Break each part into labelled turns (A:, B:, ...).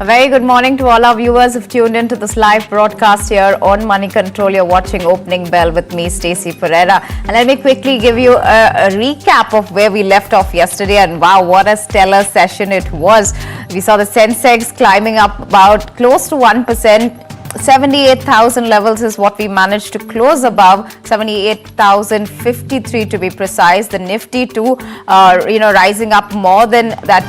A: A very good morning to all our viewers who've tuned into this live broadcast here on Moneycontrol. You're watching Opening Bell with me, Stacy, Pereira. And let me quickly give you a recap of where we left off yesterday. And wow, what a stellar session it was. We saw the Sensex climbing up about close to 1%. 78,000 levels is what we managed to close above, 78,053 to be precise. The Nifty too, rising up more than that.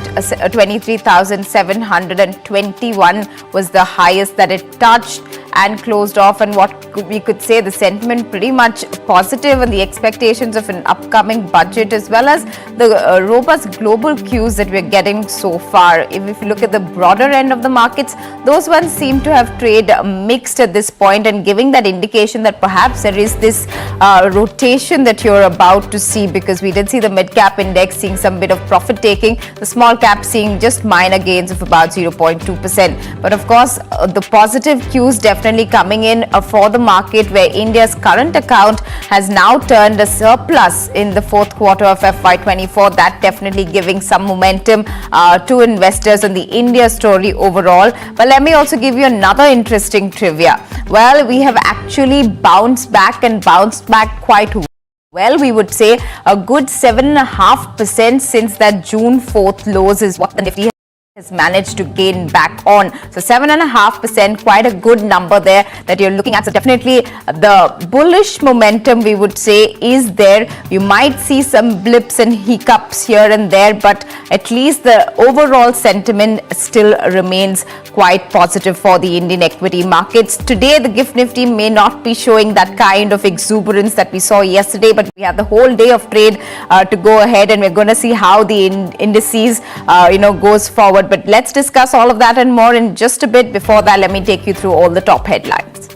A: 23,721 was the highest that it touched and closed off. And what we could say, the sentiment pretty much positive, and the expectations of an upcoming budget as well as the robust global cues that we're getting so far. If you look at the broader end of the markets, those ones seem to have traded mixed at this point, and giving that indication that perhaps there is this rotation that you're about to see, because we did see the mid-cap index seeing some bit of profit taking, the small cap seeing just minor gains of about 0.2%. But of course, the positive cues definitely coming in for the market, where India's current account has now turned a surplus in the fourth quarter of FY24. That definitely giving some momentum to investors on the India story overall. But let me also give you another interesting trivia. Well, we have actually bounced back quite well. We would say a good 7.5% since that June 4th lows is what the Nifty has managed to gain back on. So 7.5%, quite a good number there that you're looking at. So definitely the bullish momentum, we would say, is there. You might see some blips and hiccups here and there, but at least the overall sentiment still remains quite positive for the Indian equity markets. Today, the GIFT Nifty may not be showing that kind of exuberance that we saw yesterday, but we have the whole day of trade to go ahead, and we're going to see how the indices, goes forward. But let's discuss all of that and more in just a bit. Before that, let me take you through all the top headlines.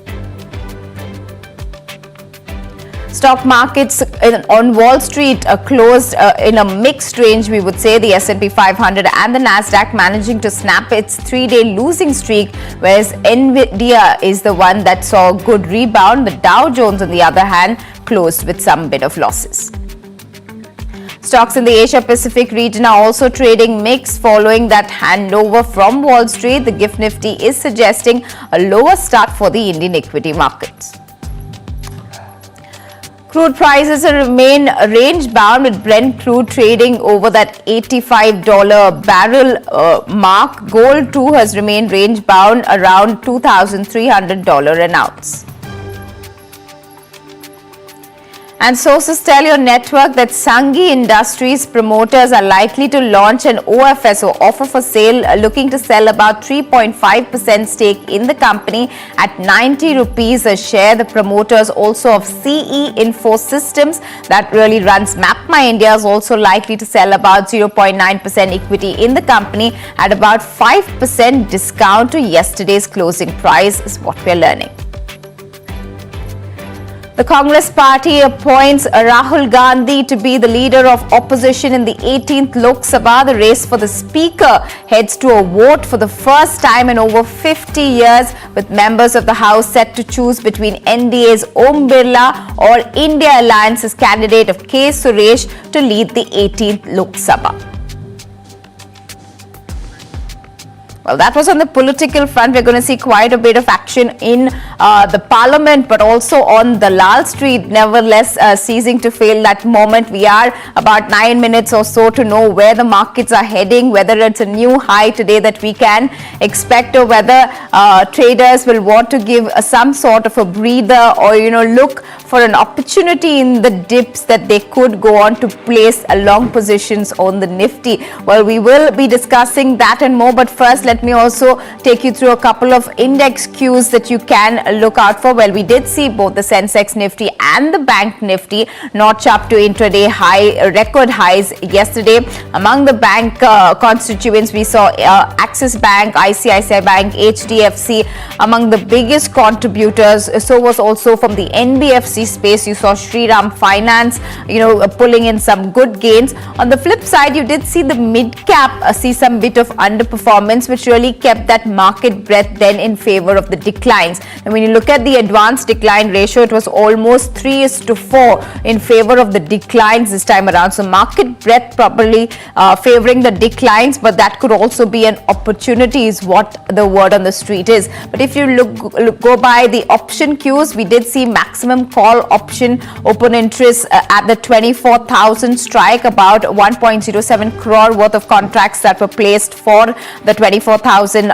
A: Stock markets on Wall Street closed in a mixed range, we would say. The S&P 500 and the Nasdaq managing to snap its three-day losing streak, whereas Nvidia is the one that saw a good rebound. The Dow Jones, on the other hand, closed with some bit of losses. Stocks in the Asia-Pacific region are also trading mixed following that handover from Wall Street. The GIFT Nifty is suggesting a lower start for the Indian equity markets. Crude prices remain range-bound, with Brent crude trading over that $85 barrel mark. Gold too has remained range-bound around $2,300 an ounce. And sources tell your network that Sanghi Industries promoters are likely to launch an OFS, or offer for sale, looking to sell about 3.5% stake in the company at 90 rupees a share. The promoters also of CE Info Systems, that really runs MapMyIndia, is also likely to sell about 0.9% equity in the company at about 5% discount to yesterday's closing price, is what we're learning. The Congress party appoints Rahul Gandhi to be the leader of opposition in the 18th Lok Sabha. The race for the speaker heads to a vote for the first time in over 50 years, with members of the House set to choose between NDA's Om Birla or India Alliance's candidate of K. Suresh to lead the 18th Lok Sabha. Well, that was on the political front. We're going to see quite a bit of action in the parliament, but also on the Lal Street, nevertheless ceasing to fail that moment. We are about 9 minutes or so to know where the markets are heading, whether it's a new high today that we can expect, or whether traders will want to give some sort of a breather, or, look for an opportunity in the dips that they could go on to place long positions on the Nifty. Well, we will be discussing that and more, but first, let me also take you through a couple of index cues that you can look out for. Well, we did see both the Sensex Nifty and the Bank Nifty notch up to intraday record highs yesterday. Among the bank constituents, we saw Axis Bank, ICICI Bank, HDFC among the biggest contributors. So was also from the NBFC space. You saw Shriram Finance, pulling in some good gains. On the flip side, you did see the mid-cap see some bit of underperformance, which which really kept that market breadth then in favor of the declines. And when you look at the advanced decline ratio, it was almost 3:4 in favor of the declines this time around. So market breadth probably favoring the declines, but that could also be an opportunity is what the word on the street is. But if you go by the option queues, we did see maximum call option open interest at the 24,000 strike, about 1.07 crore worth of contracts that were placed for the 24,000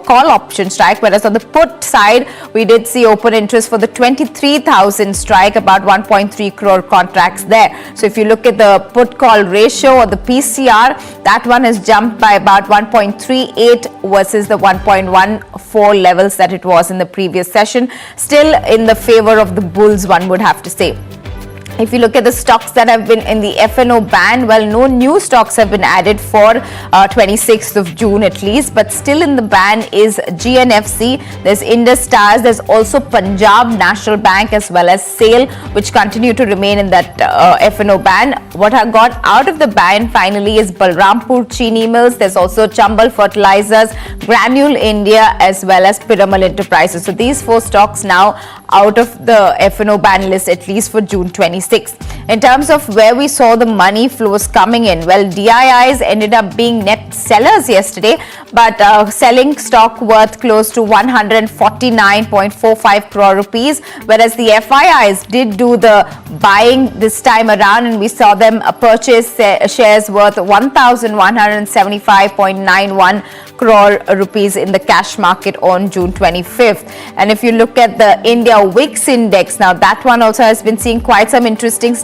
A: call option strike, whereas on the put side we did see open interest for the 23,000 strike, about 1.3 crore contracts there. So if you look at the put call ratio or the PCR, that one has jumped by about 1.38 versus the 1.14 levels that it was in the previous session. Still in the favor of the bulls, one would have to say. If you look at the stocks that have been in the F&O ban, well, no new stocks have been added for 26th of June at least, but still in the ban is GNFC, there's Indus Stars, there's also Punjab National Bank as well as SAIL, which continue to remain in that F&O ban. What have got out of the ban finally is Balrampur Chini Mills, there's also Chambal Fertilizers, Granule India as well as Piramal Enterprises. So these four stocks now out of the F&O ban list, at least for June 26th. In terms of where we saw the money flows coming in, well, DIIs ended up being net sellers yesterday, but selling stock worth close to 149.45 crore rupees, whereas the FIIs did do the buying this time around, and we saw them purchase shares worth 1,175.91 crore rupees in the cash market on June 25th. And if you look at the India Wix index, now that one also has been seeing quite some interesting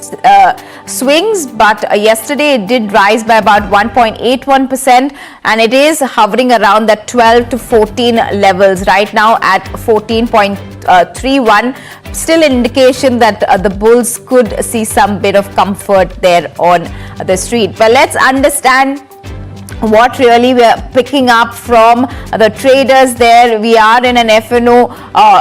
A: swings, but yesterday it did rise by about 1.81%, and it is hovering around that 12 to 14 levels right now at 14.31. Still an indication that the bulls could see some bit of comfort there on the street. But let's understand what really we are picking up from the traders there. We are in an F&O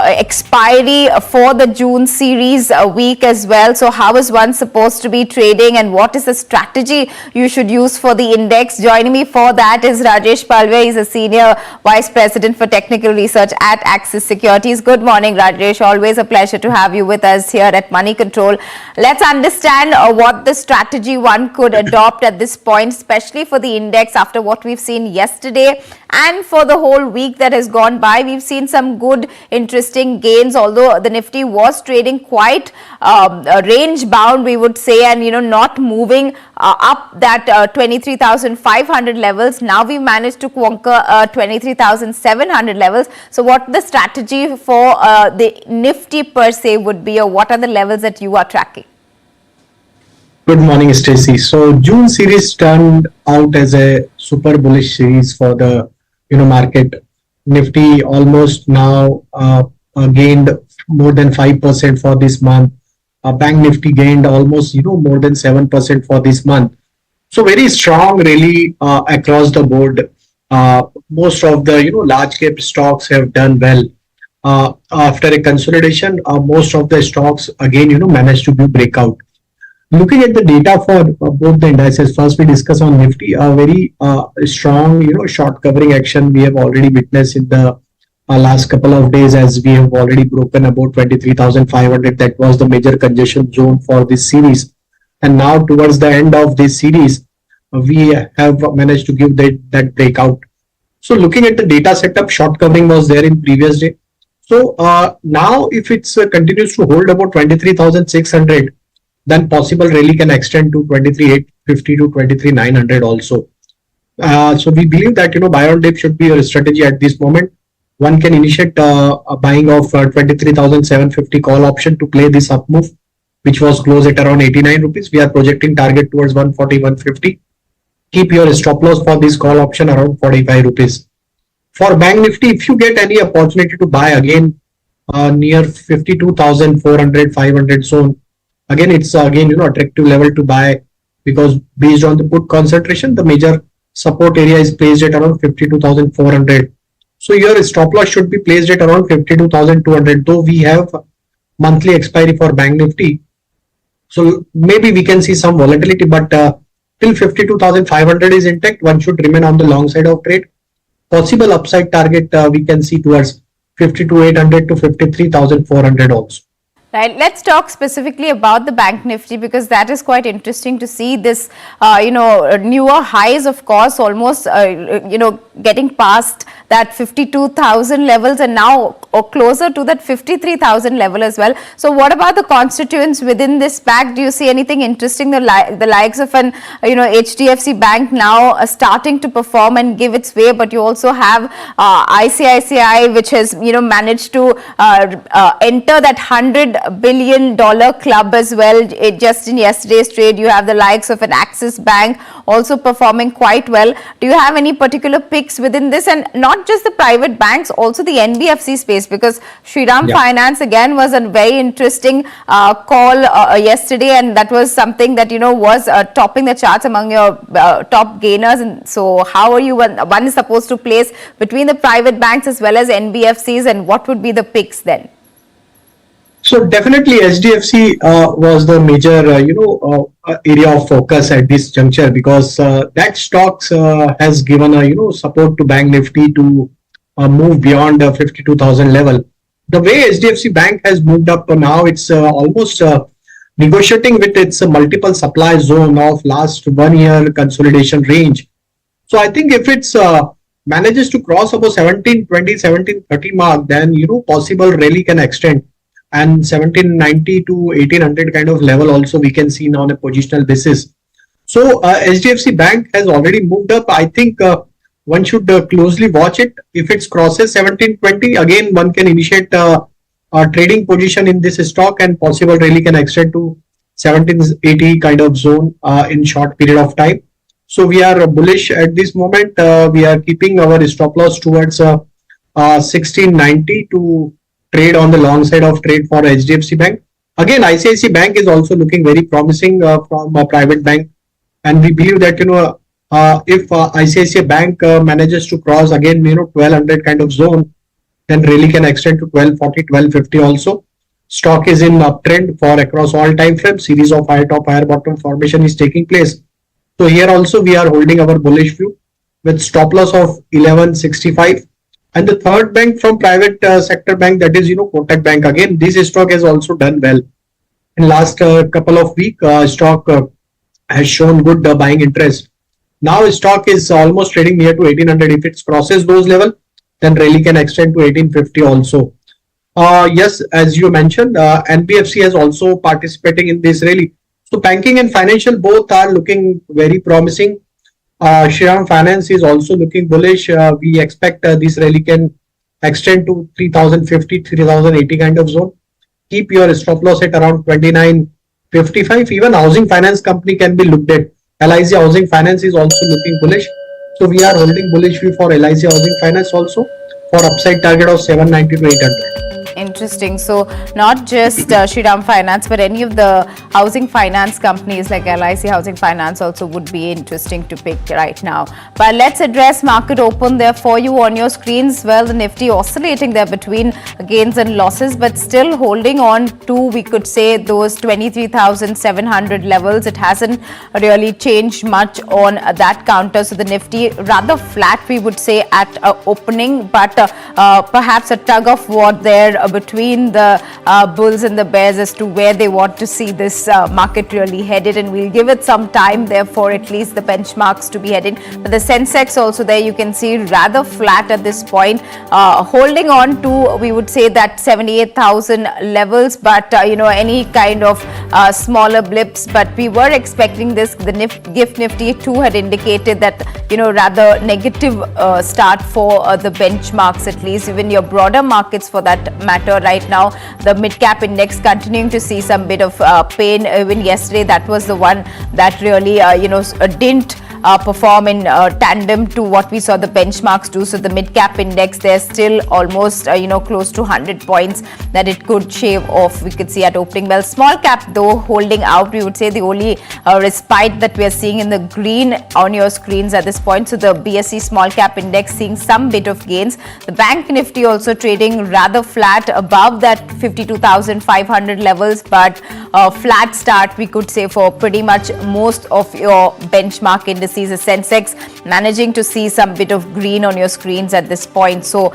A: expiry for the June series week as well. So how is one supposed to be trading, and what is the strategy you should use for the index? Joining me for that is Rajesh Palviya. He's a Senior Vice President for Technical Research at Axis Securities. Good morning, Rajesh. Always a pleasure to have you with us here at Moneycontrol. Let's understand what the strategy one could adopt at this point, especially for the index after what we've seen yesterday and for the whole week that has gone by. We've seen some good, interesting gains, although the Nifty was trading quite range bound, we would say, and not moving up that 23,500 levels. Now we managed to conquer 23,700 levels. So what the strategy for the Nifty per se would be, or what are the levels that you are tracking?
B: Good morning, Stacy. So June series turned out as a super bullish series for the market. Nifty almost now gained more than 5% for this month. Bank Nifty gained almost more than 7% for this month. So very strong really across the board. Most of the large cap stocks have done well. After a consolidation, most of the stocks again managed to do breakout. Looking at the data for both the indices, first we discuss on Nifty, a very strong short covering action we have already witnessed in the last couple of days, as we have already broken about 23,500. That was the major congestion zone for this series, and now towards the end of this series we have managed to give that breakout. So looking at the data setup, short covering was there in previous day. So now if it's continues to hold about 23,600, then possible rally can extend to 23,850 to 23,900 also. So we believe that buy on dip should be a strategy at this moment. One can initiate a buying of 23,750 call option to play this up move, which was closed at around 89 rupees. We are projecting target towards 140, 150. Keep your stop loss for this call option around 45 rupees. For Bank Nifty, if you get any opportunity to buy again near 52,400, 500 zone, again it's attractive level to buy, because based on the put concentration, the major support area is placed at around 52,400. So your stop loss should be placed at around 52,200, though we have monthly expiry for Bank Nifty. So maybe we can see some volatility, but till 52,500 is intact, one should remain on the long side of trade. possible upside target we can see towards 52,800 to 53,400 also.
A: Right. Let's talk specifically about the Bank Nifty, because that is quite interesting to see this, newer highs, of course, almost, getting past that 52,000 levels and now closer to that 53,000 level as well. So what about the constituents within this pack? Do you see anything interesting? The likes of an, HDFC Bank now starting to perform and give its way, but you also have ICICI, which has, managed to enter that $100 billion club as well. Just in yesterday's trade, you have the likes of an Axis Bank also performing quite well. Do you have any particular picks within this? And not just the private banks, also the NBFC space, because Shriram Finance again was a very interesting call yesterday, and that was something that was topping the charts among your top gainers. And so how are you, one is supposed to place between the private banks as well as NBFCs, and what would be the picks then?
B: So definitely SDFC was the major, area of focus at this juncture, because that stocks has given a, support to Bank Nifty to move beyond the 52,000 level. The way SDFC Bank has moved up now, it's almost negotiating with its multiple supply zone of last 1 year consolidation range. So I think if it's manages to cross above 1720, 1730 mark, then, possible rally can extend. And 1790 to 1800 kind of level also we can see now on a positional basis. So HDFC Bank has already moved up. I think one should closely watch it. If it crosses 1720, again one can initiate a trading position in this stock, and possible rally can extend to 1780 kind of zone in short period of time. So we are bullish at this moment. We are keeping our stop loss towards 1690 to trade on the long side of trade for HDFC Bank. Again, ICICI Bank is also looking very promising from a private bank, and we believe that if ICICI Bank manages to cross again 1200 kind of zone, then really can extend to 1240, 1250 also. Stock is in uptrend for across all time frames. Series of higher top, higher bottom formation is taking place. So here also we are holding our bullish view with stop loss of 1165. And the third bank from private sector bank, that is Kotak Bank. Again, this stock has also done well in last couple of weeks. Stock has shown good buying interest. Now stock is almost trading near to 1800. If it crosses those level, then rally can extend to 1850 also. Yes, as you mentioned, NBFC is also participating in this rally. So banking and financial both are looking very promising. Shriram Finance is also looking bullish. We expect this rally can extend to 3050, 3080 kind of zone. Keep your stop loss at around 2955. Even housing finance company can be looked at. LIC Housing Finance is also looking bullish. So we are holding bullish view for LIC Housing Finance also for upside target of 790 to 800.
A: Interesting. So not just Shriram Finance, but any of the housing finance companies like LIC Housing Finance also would be interesting to pick right now. But let's address market open there for you on your screens. Well, the Nifty oscillating there between gains and losses, but still holding on to, we could say, those 23,700 levels. It hasn't really changed much on that counter. So the Nifty rather flat, we would say, at opening, but perhaps a tug of war there between the bulls and the bears as to where they want to see this market really headed, and we'll give it some time there for at least the benchmarks to be heading. But the Sensex also there you can see rather flat at this point, holding on to, we would say, that 78,000 levels, but any kind of smaller blips. But we were expecting this. The GIFT Nifty too had indicated that rather negative start for the benchmarks, at least even your broader markets for that matter right now. The midcap index continuing to see some bit of pain. Even yesterday, that was the one that really didn't perform in tandem to what we saw the benchmarks do. So the mid-cap index, there's still almost close to 100 points that it could shave off, we could see at opening. Well, small cap though holding out, we would say the only respite that we are seeing in the green on your screens at this point. So the BSE small cap index seeing some bit of gains. The bank nifty also trading rather flat above that 52,500 levels, but flat start we could say for pretty much most of your benchmark indices indices. The Sensex managing to see some bit of green on your screens at this point. So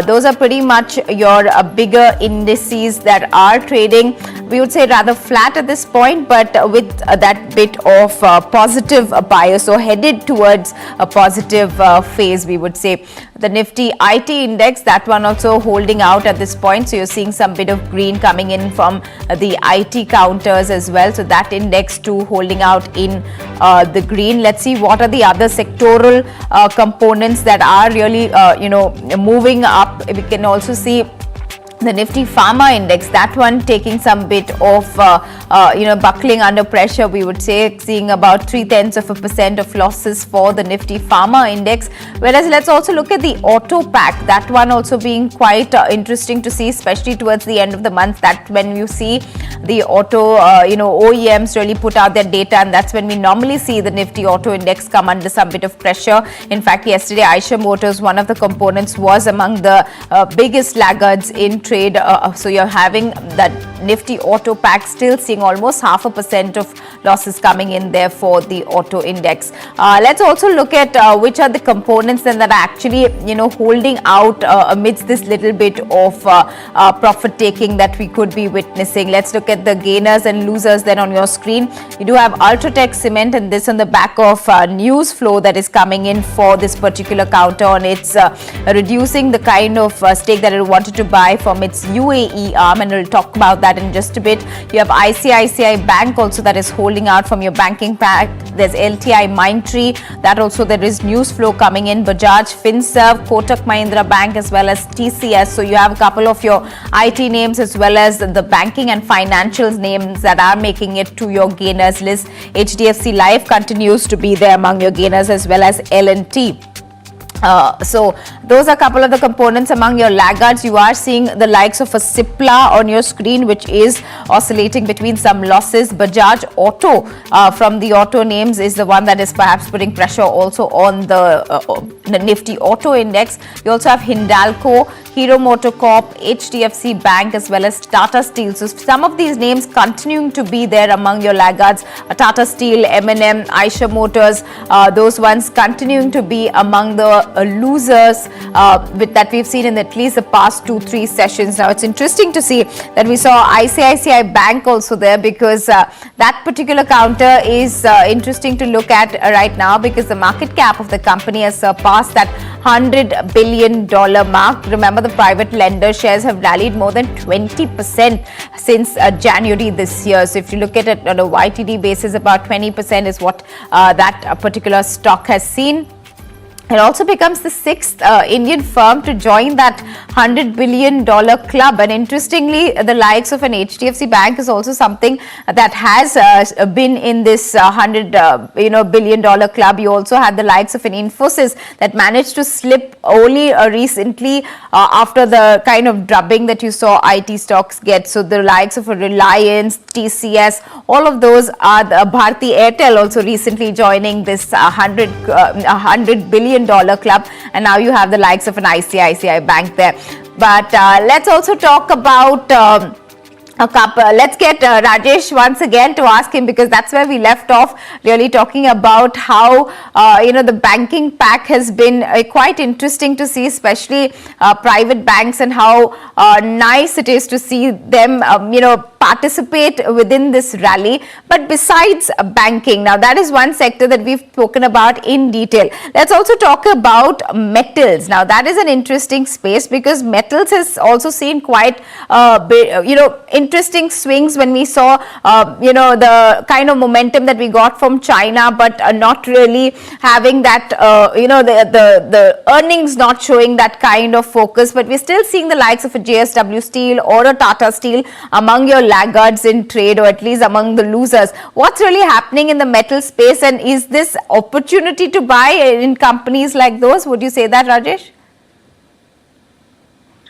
A: those are pretty much your bigger indices that are trading, we would say, rather flat at this point, but with that bit of positive bias, so headed towards a positive phase, we would say. The Nifty IT index, that one also holding out at this point. So you're seeing some bit of green coming in from the IT counters as well. So that index too holding out in the green. Let's see what are the other sectoral components that are really, moving up. We can also see the Nifty Pharma Index, that one taking some bit of, buckling under pressure, we would say, seeing about 0.3% of losses for the Nifty Pharma Index. Whereas let's also look at the Auto Pack, that one also being quite interesting to see, especially towards the end of the month. That when you see the auto, OEMs really put out their data, and that's when we normally see the Nifty Auto Index come under some bit of pressure. In fact, yesterday, Eicher Motors, one of the components, was among the biggest laggards in trade. So you're having that Nifty Auto Pack still seeing almost 0.5% of losses coming in there for the auto index. Let's also look at which are the components then that are actually holding out amidst this little bit of profit taking that we could be witnessing. Let's look at the gainers and losers then on your screen. You do have Ultratech Cement, and this on the back of news flow that is coming in for this particular counter on its reducing the kind of stake that it wanted to buy from its UAE arm, and we'll talk about that in just a bit. You have ICICI Bank also that is holding out from your banking pack. There's LTI Mindtree, that also there is news flow coming in. Bajaj Finserv, Kotak Mahindra Bank, as well as TCS. So you have a couple of your IT names as well as the banking and financials names that are making it to your gainers list. HDFC Life continues to be there among your gainers, as well as L&T. So those are a couple of the components among your laggards. You are seeing the likes of a Cipla on your screen, which is oscillating between some losses. Bajaj Auto from the auto names is the one that is perhaps putting pressure also on the Nifty Auto Index. You also have Hindalco, Hero MotoCorp, HDFC Bank, as well as Tata Steel. So some of these names continuing to be there among your laggards. Tata Steel, M&M, Eicher Motors, those ones continuing to be among the losers with that we've seen in at least the past 2-3 sessions. Now it's interesting to see that we saw ICICI Bank also there, because that particular counter is interesting to look at right now, because the market cap of the company has surpassed that $100 billion mark. Remember, the private lender shares have rallied more than 20% since January this year. So if you look at it on a YTD basis, about 20% is what that particular stock has seen. It also becomes the 6th Indian firm to join that $100 billion club. And interestingly, the likes of an HDFC Bank is also something that has been in this $100 billion club. You also had the likes of an Infosys that managed to slip only recently after the kind of drubbing that you saw IT stocks get. So the likes of a Reliance, TCS, all of those are the Bharti Airtel also recently joining this $100 billion club, and now you have the likes of an ICICI Bank there. But let's also talk about a couple. Let's get Rajesh once again to ask him, because that's where we left off, really talking about how the banking pack has been quite interesting to see, especially private banks, and how nice it is to see them participate within this rally. But besides banking, now that is one sector that we've spoken about in detail. Let's also talk about metals. Now that is an interesting space, because metals has also seen quite interesting swings when we saw the kind of momentum that we got from China, but not really having that the earnings not showing that kind of focus. But we're still seeing the likes of a JSW Steel or a Tata Steel among your laggards in trade, or at least among the losers. What's really happening in the metal space, and is this opportunity to buy in companies like those? Would you say that, Rajesh?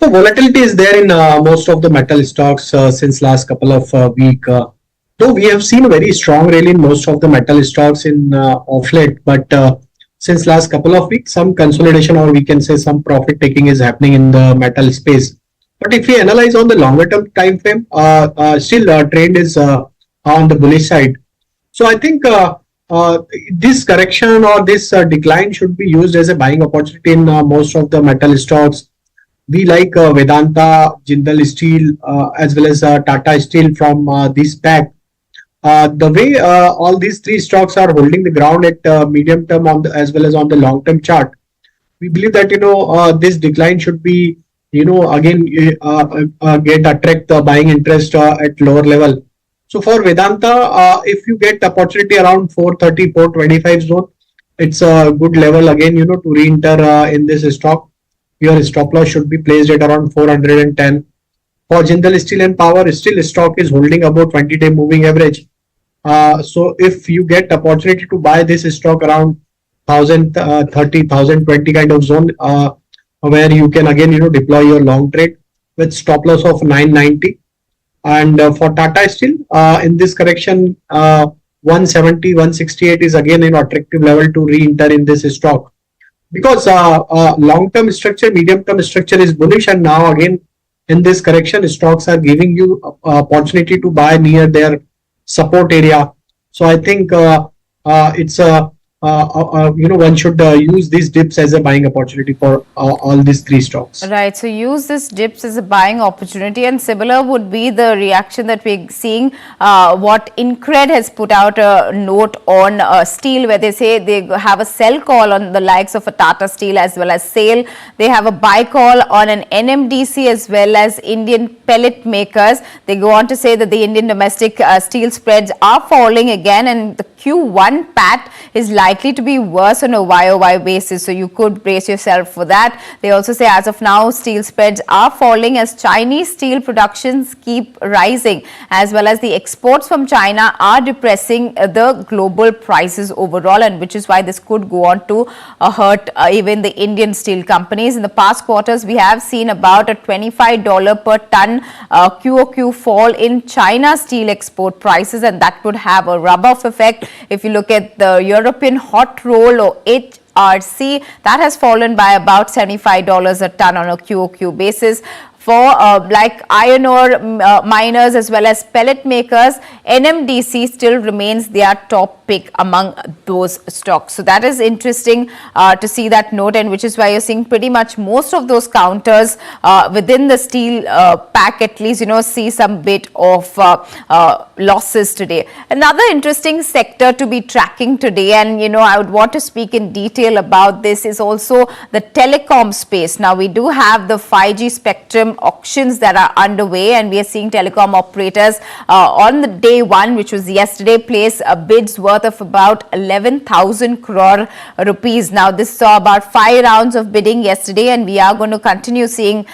B: So volatility is there in most of the metal stocks since last couple of weeks. Though we have seen a very strong rally in most of the metal stocks in of late, but since last couple of weeks, some consolidation, or we can say some profit taking, is happening in the metal space. But if we analyze on the longer term time frame, still trend is on the bullish side. So I think this correction or this decline should be used as a buying opportunity in most of the metal stocks. We like Vedanta, Jindal Steel, as well as Tata Steel from this pack. The way all these three stocks are holding the ground at medium term on the, as well as on the long term chart, we believe that this decline should be again get attract the buying interest at lower level. So for Vedanta, if you get opportunity around 430, 425 zone, it's a good level again, to re-enter in this stock. Your stop loss should be placed at around 410. For Jindal Steel and Power, still stock is holding about 20-day moving average. So if you get opportunity to buy this stock around 1030, 1020 kind of zone, where you can again, deploy your long trade with stop loss of 990. And for Tata Steel, in this correction, 170, 168 is again an attractive level to re-enter in this stock, because long-term structure, medium-term structure is bullish, and now again in this correction, stocks are giving you opportunity to buy near their support area. So I think it's a one should use these dips as a buying opportunity for all these three stocks.
A: Right. So use this dips as a buying opportunity, and similar would be the reaction that we're seeing. What Incred has put out a note on steel, where they say they have a sell call on the likes of a Tata Steel as well as SAIL. They have a buy call on an NMDC as well as Indian pellet makers. They go on to say that the Indian domestic steel spreads are falling again, and the Q1 PAT is likely to be worse on a YOY basis. So you could brace yourself for that. They also say as of now, steel spreads are falling as Chinese steel productions keep rising, as well as the exports from China are depressing the global prices overall, and which is why this could go on to hurt even the Indian steel companies. In the past quarters, we have seen about a $25 per ton QOQ fall in China steel export prices, and that would have a rub-off effect. If you look at the European hot roll or HRC, that has fallen by about $75 a ton on a QOQ basis. For like iron ore miners as well as pellet makers, NMDC still remains their top pick among those stocks. So that is interesting to see that note, and which is why you're seeing pretty much most of those counters within the steel pack at least, see some bit of losses today. Another interesting sector to be tracking today, and I would want to speak in detail about this, is also the telecom space. Now we do have the 5G spectrum auctions that are underway, and we are seeing telecom operators on the day one, which was yesterday, place bids worth of about 11,000 crore rupees. Now this saw about 5 rounds of bidding yesterday, and we are going to continue seeing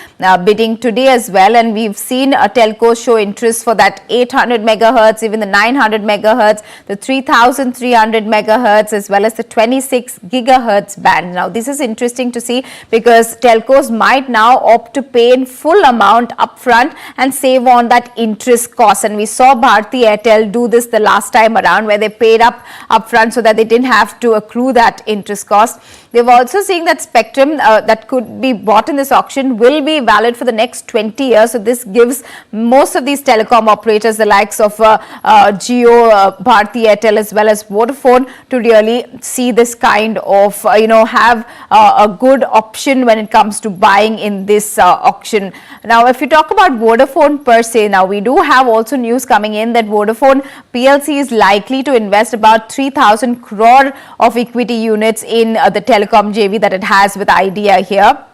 A: bidding today as well. And we've seen telcos show interest for that 800 megahertz, even the 900 megahertz, the 3,300 megahertz, as well as the 26 gigahertz band. Now this is interesting to see, because telcos might now opt to pay in full amount upfront and save on that interest cost. And we saw Bharti Airtel do this the last time around, where they paid up upfront so that they didn't have to accrue that interest cost. They've also seen that spectrum that could be bought in this auction will be valid for the next 20 years. So this gives most of these telecom operators, the likes of Jio, Bharti Airtel as well as Vodafone, to really see this kind of have a good option when it comes to buying in this auction. Now if you talk about Vodafone per se, now we do have also news coming in that Vodafone PLC is likely to invest about 3,000 crore of equity units in the telecom JV that it has with Idea here.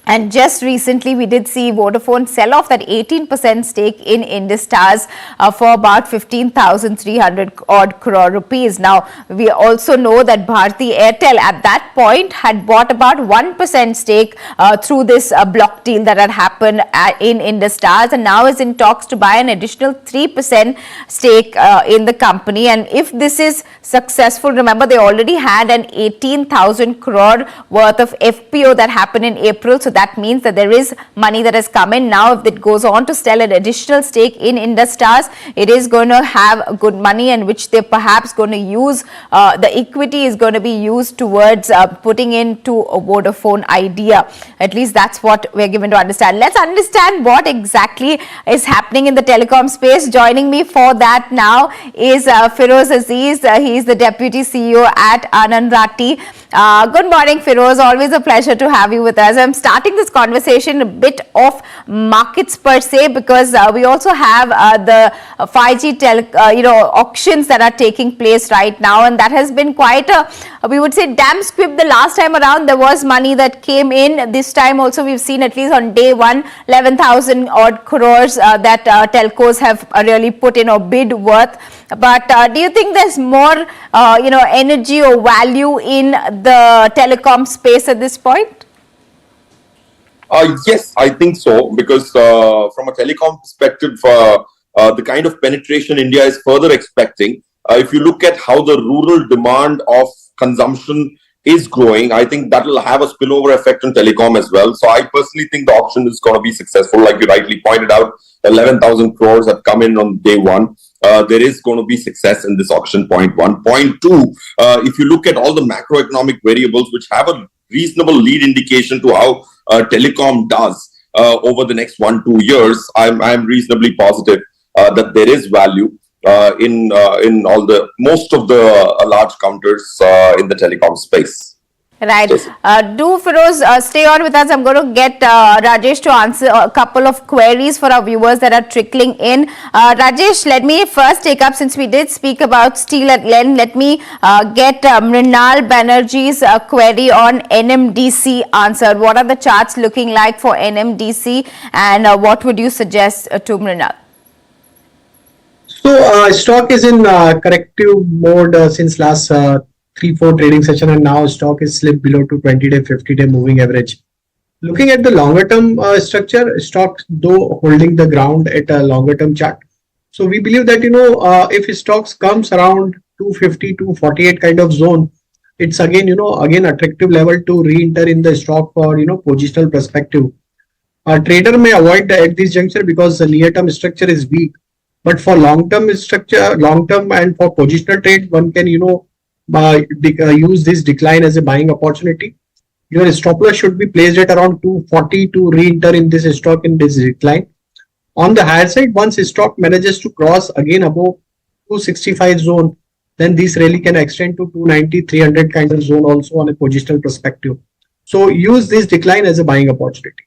A: And just recently, we did see Vodafone sell off that 18% stake in Industars for about 15,300 odd crore rupees. Now, we also know that Bharti Airtel at that point had bought about 1% stake through this block deal that had happened in Industars, and now is in talks to buy an additional 3% stake in the company. And if this is successful, remember they already had an 18,000 crore worth of FPO that happened in April. So that means that there is money that has come in. Now, if it goes on to sell an additional stake in Indus Towers, it is going to have good money, and which they're perhaps going to use. The equity is going to be used towards putting into a Vodafone Idea. At least that's what we're given to understand. Let's understand what exactly is happening in the telecom space. Joining me for that now is Feroze Azeez. He is the Deputy CEO at Anand Rathi. Good morning, Feroze. Always a pleasure to have you with us. I'm starting this conversation a bit off markets per se, because we also have the 5G auctions that are taking place right now, and that has been quite a, we would say, damn squib. The last time around there was money that came in. This time also we've seen, at least on day one, 11,000 odd crores that telcos have really put in or bid worth. But do you think there's more energy or value in the telecom space at this point?
C: Yes, I think so, because from a telecom perspective, the kind of penetration India is further expecting, if you look at how the rural demand of consumption is growing, I think that will have a spillover effect on telecom as well. So I personally think the auction is going to be successful. Like you rightly pointed out, 11,000 crores have come in on day one. There is going to be success in this auction, point one. Point two, if you look at all the macroeconomic variables which have a reasonable lead indication to how telecom does over the next 1-2 years, I'm reasonably positive that there is value in all the most of the large counters in the telecom space.
A: Right. Do Feroze stay on with us. I'm going to get Rajesh to answer a couple of queries for our viewers that are trickling in. Rajesh, let me first take up, since we did speak about steel at length, let me get Mrinal Banerjee's query on NMDC answered. What are the charts looking like for NMDC, and what would you suggest to Mrinal?
B: So stock is in corrective mode since last 3-4 trading session, and now stock is slipped below to 20-day, 50-day moving average. Looking at the longer term structure, stock though holding the ground at a longer term chart. So we believe that if stocks comes around 250 to 48 kind of zone, it's again attractive level to re-enter in the stock for positional perspective. A trader may avoid at this juncture because the near term structure is weak. But for long-term structure, long-term and for positional trade, one can, use this decline as a buying opportunity. Your stop loss should be placed at around 240 to re-enter in this stock in this decline. On the higher side, once stock manages to cross again above 265 zone, then this rally can extend to 290, 300 kind of zone also on a positional perspective. So use this decline as a buying opportunity.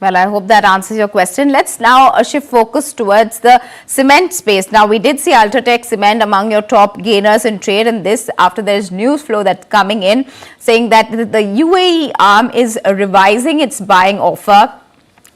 A: Well, I hope that answers your question. Let's now shift focus towards the cement space. Now, we did see Ultratech Cement among your top gainers in trade, and this after there's news flow that's coming in saying that the UAE arm is revising its buying offer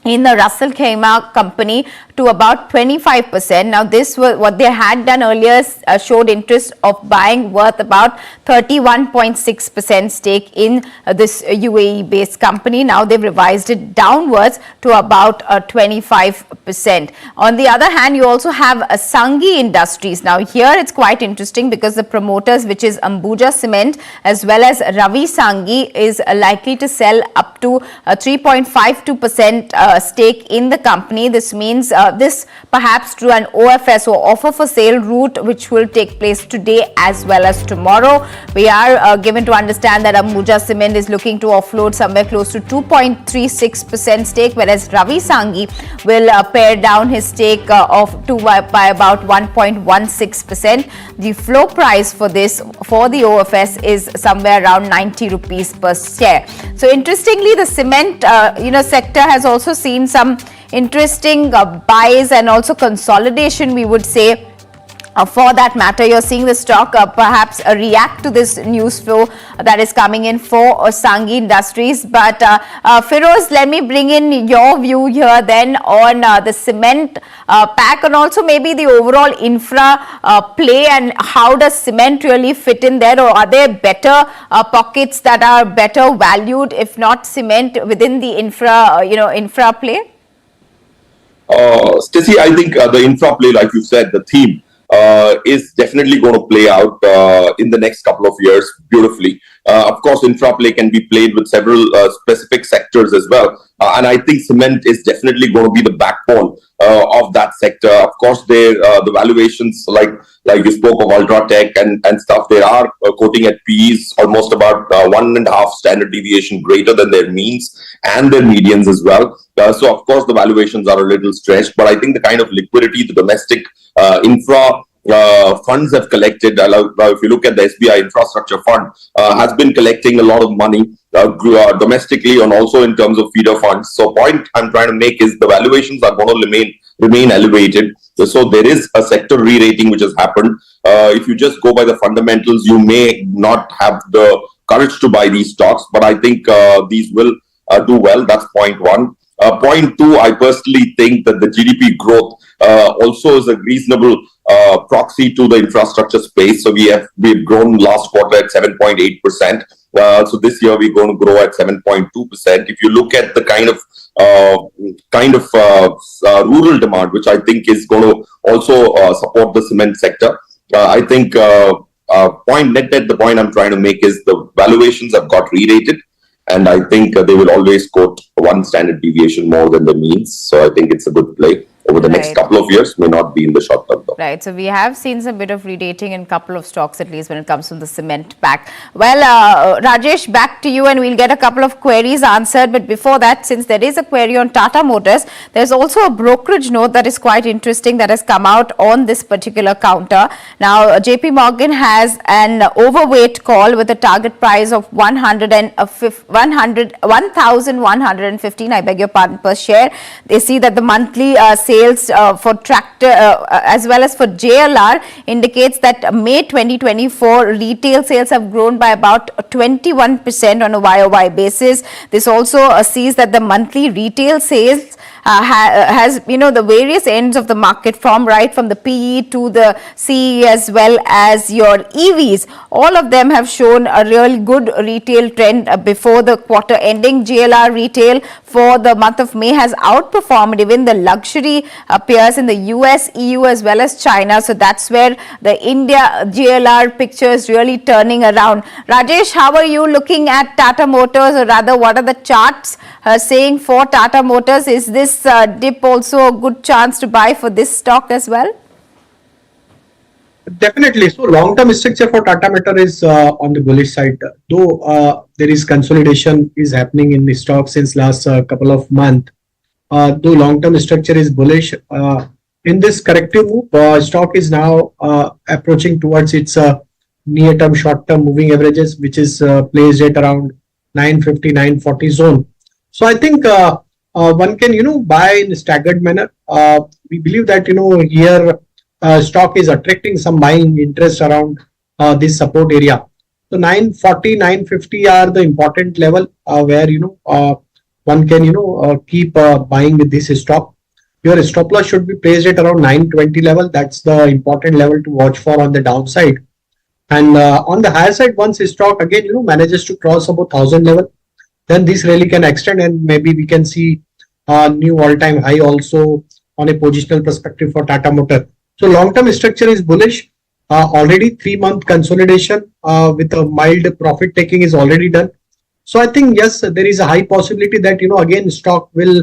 A: in the Russell Khema company to about 25%. Now, this was what they had done earlier, showed interest of buying worth about 31.6% stake in this UAE based company. Now they've revised it downwards to about 25%. On the other hand, you also have Sanghi Industries. Now here it's quite interesting because the promoters, which is Ambuja Cement as well as Ravi Sanghi, is likely to sell up to 3.52% stake in the company. This means this perhaps through an OFS or offer for sale route, which will take place today as well as tomorrow. We are given to understand that Ambuja Cement is looking to offload somewhere close to 2.36% stake, whereas Ravi Sanghi will pare down his stake by about 1.16%. The floor price for this for the OFS is somewhere around 90 rupees per share. So interestingly, the cement sector has also seen some interesting buys and also consolidation, we would say. For that matter, you're seeing the stock perhaps react to this news flow that is coming in for Sanghi Industries. But Feroze, let me bring in your view here then on the cement pack and also maybe the overall infra play, and how does cement really fit in there, or are there better pockets that are better valued if not cement within the infra play?
C: Stacy, I think the infra play, like you said, the theme is definitely going to play out in the next couple of years beautifully. Of course, infra play can be played with several specific sectors as well. And I think cement is definitely going to be the backbone of that sector. Of course, the valuations like you spoke of Ultratech and stuff, they are quoting at P's almost about 1.5 standard deviation greater than their means and their medians as well. So of course the valuations are a little stretched, but I think the kind of liquidity the domestic infra funds have collected, if you look at the SBI infrastructure fund, has been collecting a lot of money domestically and also in terms of feeder funds. So point I'm trying to make is the valuations are going to remain elevated. So there is a sector re-rating which has happened. If you just go by the fundamentals, you may not have the courage to buy these stocks, but I think these will do well. That's point one. Point two, I personally think that the GDP growth also is a reasonable proxy to the infrastructure space. So we've grown last quarter at 7.8%. So this year we're going to grow at 7.2%. If you look at the kind of rural demand, which I think is going to also support the cement sector, I think the point I'm trying to make is the valuations have got re-rated. And I think they will always quote 1 standard deviation more than the means. So I think it's a good play over the next couple of years, may not be in the short term though.
A: Right. So we have seen some bit of re-rating in a couple of stocks, at least when it comes to the cement pack. Well, Rajesh, back to you and we'll get a couple of queries answered. But before that, since there is a query on Tata Motors, there's also a brokerage note that is quite interesting that has come out on this particular counter. Now, JP Morgan has an overweight call with a target price of 1,115, I beg your pardon, per share. They see that the monthly sales for tractor as well as for JLR indicates that May 2024 retail sales have grown by about 21% on a YOY basis. This also sees that the monthly retail sales has, the various ends of the market from the PE to the CE as well as your EVs. All of them have shown a really good retail trend before the quarter ending. JLR retail for the month of May has outperformed even the luxury peers in the US, EU as well as China. So that's where the India JLR picture is really turning around. Rajesh, how are you looking at Tata Motors, or rather what are the charts saying for Tata Motors? Is this dip also a good chance to buy for this stock as well?
B: Definitely. So long-term structure for Tata Motors is on the bullish side. Though there is consolidation is happening in the stock since last couple of months. Though long-term structure is bullish, in this corrective move, stock is now approaching towards its near-term, short-term moving averages, which is placed at around 950, 940 zone. So I think one can, buy in a staggered manner. We believe that, here stock is attracting some buying interest around this support area. So 940, 950 are the important level where, one can, keep buying with this stock. Your stop loss should be placed at around 920 level. That's the important level to watch for on the downside. And on the higher side, once stock again, manages to cross about 1000 level, then this rally can extend and maybe we can see a new all-time high also on a positional perspective for Tata Motors. So long-term structure is bullish. Already 3-month consolidation with a mild profit taking is already done. So I think, yes, there is a high possibility that, again, stock will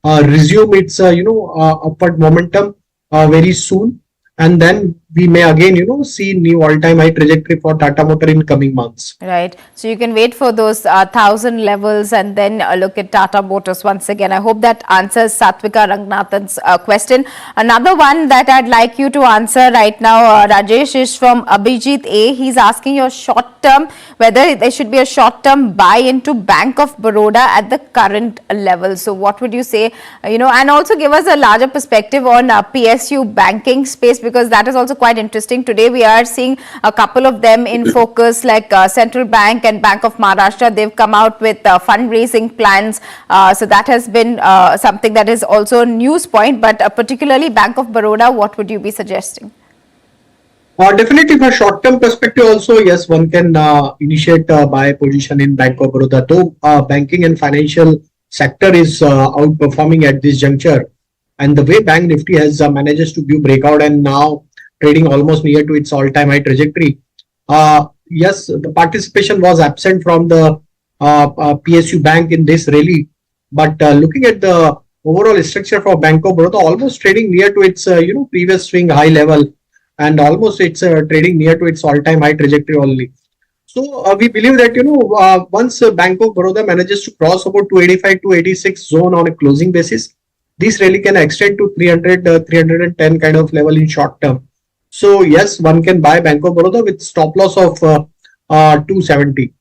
B: resume its, upward momentum very soon. And then we may again, see new all-time high trajectory for Tata Motor in coming months.
A: Right. So you can wait for those 1000 levels and then look at Tata Motors once again. I hope that answers Satvika Rangnathan's question. Another one that I'd like you to answer right now, Rajesh, is from Abhijit A. He's asking your short-term, whether there should be a short-term buy into Bank of Baroda at the current level. So what would you say, and also give us a larger perspective on PSU banking space, because that is also quite interesting. Today we are seeing a couple of them in focus, like Central Bank and Bank of Maharashtra. They've come out with fundraising plans. So that has been something that is also a news point, but particularly Bank of Baroda, what would you be suggesting?
B: Definitely for short-term perspective also, yes, one can initiate buy position in Bank of Baroda. Though banking and financial sector is outperforming at this juncture. And the way Bank Nifty has manages to give breakout and now trading almost near to its all-time high trajectory, yes, the participation was absent from the PSU bank in this rally. But looking at the overall structure for Bank of Baroda, almost trading near to its previous swing high level, and almost it's trading near to its all-time high trajectory only. So we believe that once Bank of Baroda manages to cross about 285 to 86 zone on a closing basis, this rally can extend to 300 310 kind of level in short term. So yes, one can buy Bank of Baroda with stop loss of 270.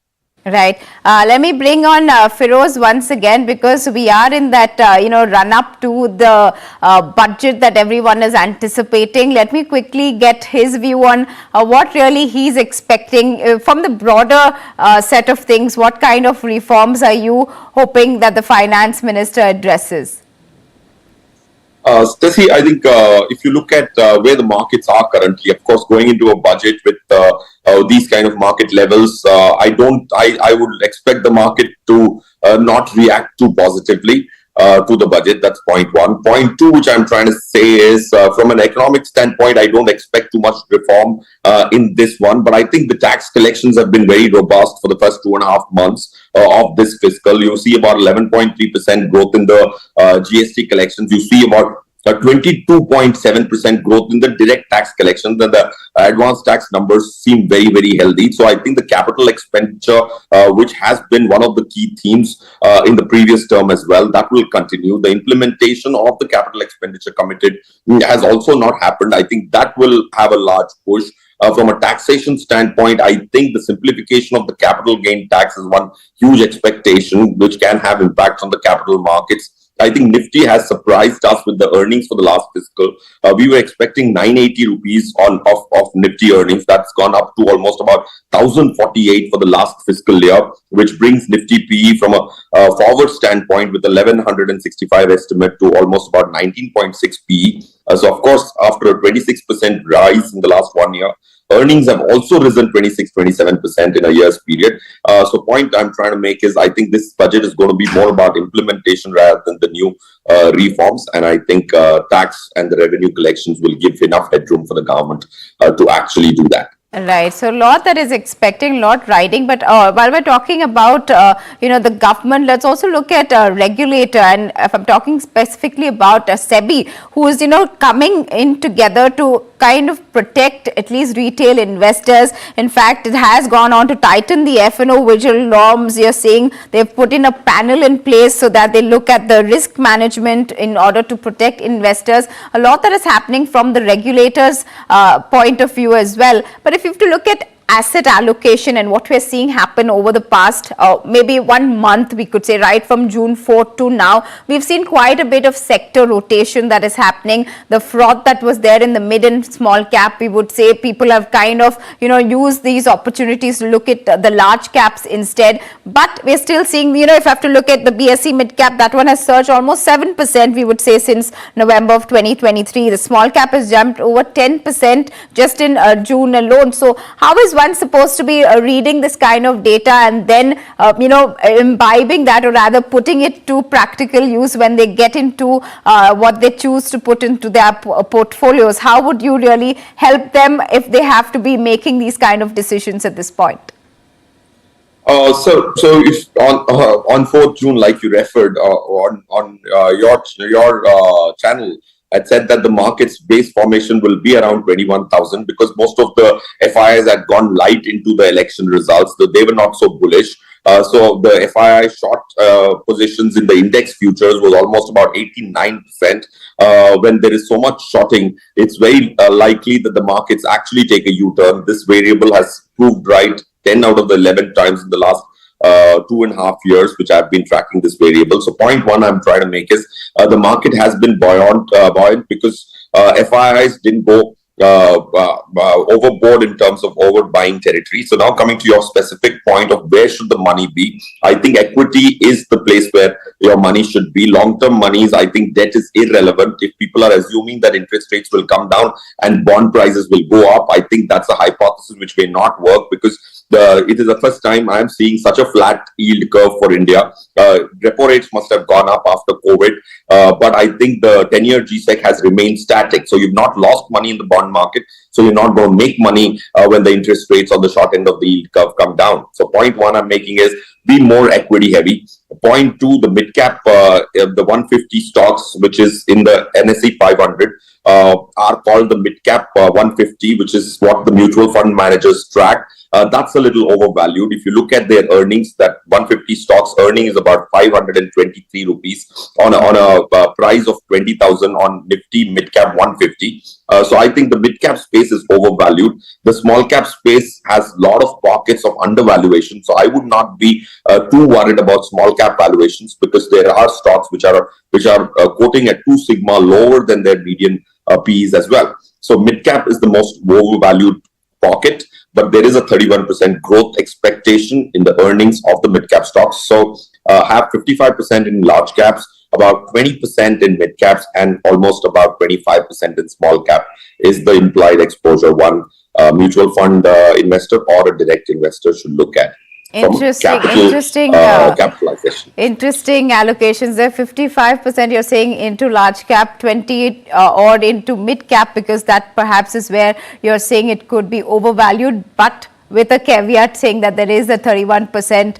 A: Right. Let me bring on Feroze once again, because we are in that, run up to the budget that everyone is anticipating. Let me quickly get his view on what really he's expecting from the broader set of things. What kind of reforms are you hoping that the finance minister addresses?
C: Stacy, I think if you look at where the markets are currently, of course, going into a budget with these kind of market levels, I would expect the market to not react too positively to the budget. That's point one. Point two, which I'm trying to say is from an economic standpoint, I don't expect too much reform in this one, but I think the tax collections have been very robust for the first 2.5 months of this fiscal. You see about 11.3% growth in the GST collections. You see about 22.7% growth in the direct tax collections, and the advanced tax numbers seem very, very healthy. So I think the capital expenditure, which has been one of the key themes in the previous term as well, that will continue. The implementation of the capital expenditure committed has also not happened. I think that will have a large push. From a taxation standpoint, I think the simplification of the capital gain tax is one huge expectation, which can have impacts on the capital markets. I think Nifty has surprised us with the earnings for the last fiscal. We were expecting 980 rupees of Nifty earnings. That's gone up to almost about 1048 for the last fiscal year, which brings Nifty PE from a forward standpoint with 1165 estimate to almost about 19.6 PE. So of course, after a 26% rise in the last 1 year, earnings have also risen 26-27% in a year's period. So point I'm trying to make is I think this budget is going to be more about implementation rather than the new reforms. And I think tax and the revenue collections will give enough headroom for the government to actually do that.
A: Right. So a lot that is expecting, lot riding. But while we're talking about, the government, let's also look at a regulator. And if I'm talking specifically about SEBI, who is, coming in together to kind of protect at least retail investors. In fact, it has gone on to tighten the F&O vigil norms. You're seeing they've put in a panel in place so that they look at the risk management in order to protect investors. A lot that is happening from the regulators' point of view as well. But if you have to look at asset allocation and what we're seeing happen over the past maybe 1 month, we could say, right from June 4th to now, we've seen quite a bit of sector rotation that is happening. The fraud that was there in the mid and small cap, we would say people have kind of, used these opportunities to look at the large caps instead. But we're still seeing, if I have to look at the BSE mid cap, that one has surged almost 7%, we would say, since November of 2023. The small cap has jumped over 10% just in June alone. So how is one supposed to be reading this kind of data and then imbibing that, or rather putting it to practical use when they get into what they choose to put into their portfolios? How would you really help them if they have to be making these kind of decisions at this point?
C: So if on 4th June, like you referred on your channel, had said that the market's base formation will be around 21,000 because most of the FIIs had gone light into the election results. They were not so bullish. So the FII short positions in the index futures was almost about 89%. When there is so much shorting, it's very likely that the markets actually take a U-turn. This variable has proved right 10 out of the 11 times in the last 2.5 years, which I've been tracking this variable. So point one I'm trying to make is the market has been buoyant because FIIs didn't go overboard in terms of overbuying territory. So now coming to your specific point of where should the money be, I think equity is the place where your money should be. Long-term monies, I think debt is irrelevant. If people are assuming that interest rates will come down and bond prices will go up, I think that's a hypothesis which may not work because it is the first time I'm seeing such a flat yield curve for India. Repo rates must have gone up after COVID, but I think the 10-year GSEC has remained static. So you've not lost money in the bond market. So you're not going to make money when the interest rates on the short end of the yield curve come down. So point one I'm making is be more equity heavy. Point two, the mid cap, the 150 stocks, which is in the NSE 500, are called the mid cap 150, which is what the mutual fund managers track. That's a little overvalued. If you look at their earnings, that 150 stocks earning is about 523 rupees on a price of 20,000 on Nifty mid-cap 150. So I think the mid-cap space is overvalued. The small-cap space has a lot of pockets of undervaluation. So I would not be too worried about small-cap valuations, because there are stocks which are quoting at 2 sigma lower than their median PEs as well. So mid-cap is the most overvalued pocket, but there is a 31% growth expectation in the earnings of the mid-cap stocks. So have 55% in large caps, about 20% in mid-caps, and almost about 25% in small cap is the implied exposure one mutual fund investor or a direct investor should look at.
A: Interesting
C: Capitalization.
A: Interesting allocations there. 55% you're saying into large cap, 20 odd into mid cap, because that perhaps is where you're saying it could be overvalued, but with a caveat saying that there is a 31%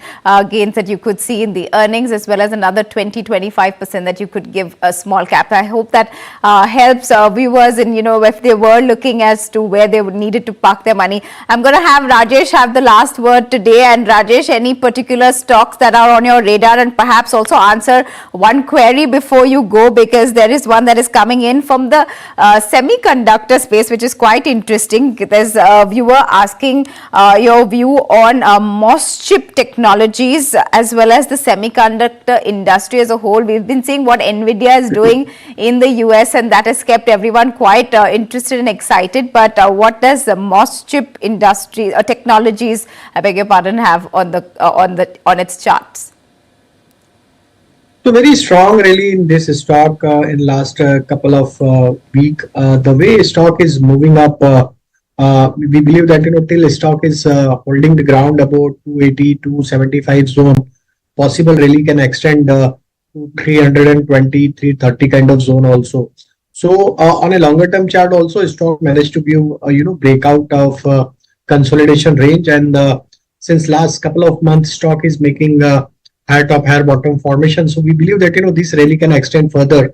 A: gains that you could see in the earnings, as well as another 20-25% that you could give a small cap. I hope that helps viewers in, if they were looking as to where they would needed to park their money. I'm going to have Rajesh have the last word today. And Rajesh, any particular stocks that are on your radar, and perhaps also answer one query before you go, because there is one that is coming in from the semiconductor space, which is quite interesting. There's a viewer asking your view on MOS chip technologies as well as the semiconductor industry as a whole. We've been seeing what NVIDIA is doing in the US, and that has kept everyone quite interested and excited. But what does the MOS chip industry technologies, I beg your pardon, have on its charts?
B: So very strong really in this stock in last couple of week. The way stock is moving up, we believe that till stock is holding the ground about 280 275 zone, possible really can extend to 320 330 kind of zone also. So on a longer term chart also, stock managed to give breakout of consolidation range, and since last couple of months stock is making higher top higher bottom formation. So we believe that this really can extend further,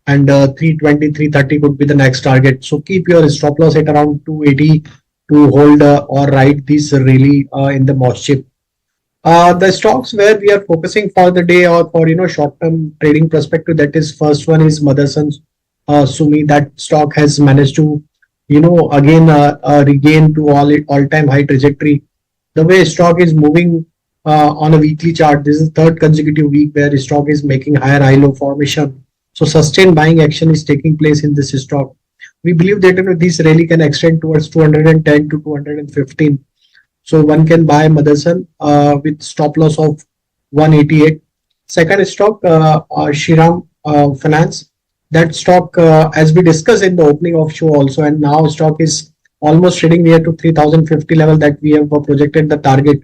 B: and 320 330 could be the next target. So keep your stop loss at around 280 to hold or ride this really in the MOS chip. The stocks where we are focusing for the day or for short term trading perspective, that is, first one is Motherson Sumi. That stock has managed to again regain to all time high trajectory. The way stock is moving on a weekly chart, this is the third consecutive week where stock is making higher high low formation. So sustained buying action is taking place in this stock. We believe that this rally can extend towards 210 to 215. So one can buy Motherson with stop loss of 188. Second stock, Shriram Finance. That stock, as we discussed in the opening of show also, and now stock is almost trading near to 3050 level that we have projected the target.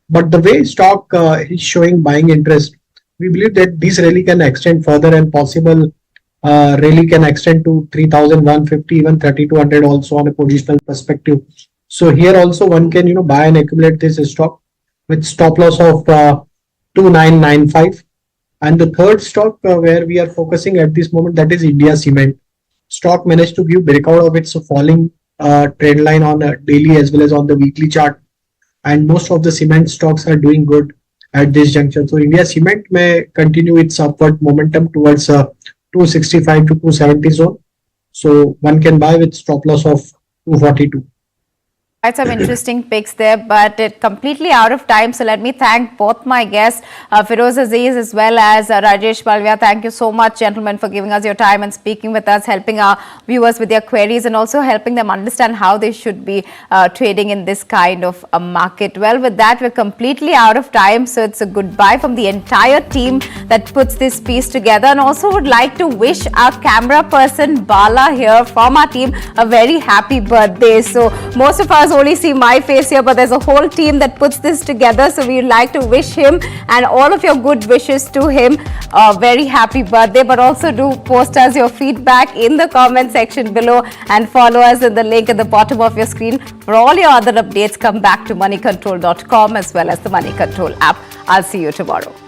B: But the way stock is showing buying interest, we believe that this rally can extend further, and possible rally can extend to 3,150, even 3,200 also on a positional perspective. So here also one can buy and accumulate this stock with stop loss of 2995. And the third stock where we are focusing at this moment, that is India Cement. Stock managed to give breakout of its falling trend line on a daily as well as on the weekly chart, and most of the cement stocks are doing good at this juncture. So India Cement may continue its upward momentum towards 265 to 270 zone. So one can buy with stop loss of 242.
A: Quite some interesting picks there, but it completely out of time. So let me thank both my guests, Feroze, Azeez, as well as Rajesh Palviya. Thank you so much, gentlemen, for giving us your time and speaking with us, helping our viewers with their queries, and also helping them understand how they should be trading in this kind of a market. Well, with that, we're completely out of time. So it's a goodbye from the entire team that puts this piece together, and also would like to wish our camera person, Bala, here from our team, a very happy birthday. So most of us only see my face here, but there's a whole team that puts this together. So we'd like to wish him and all of your good wishes to him a very happy birthday. But also do post us your feedback in the comment section below and follow us in the link at the bottom of your screen. For all your other updates, come back to moneycontrol.com as well as the Money Control app. I'll see you tomorrow.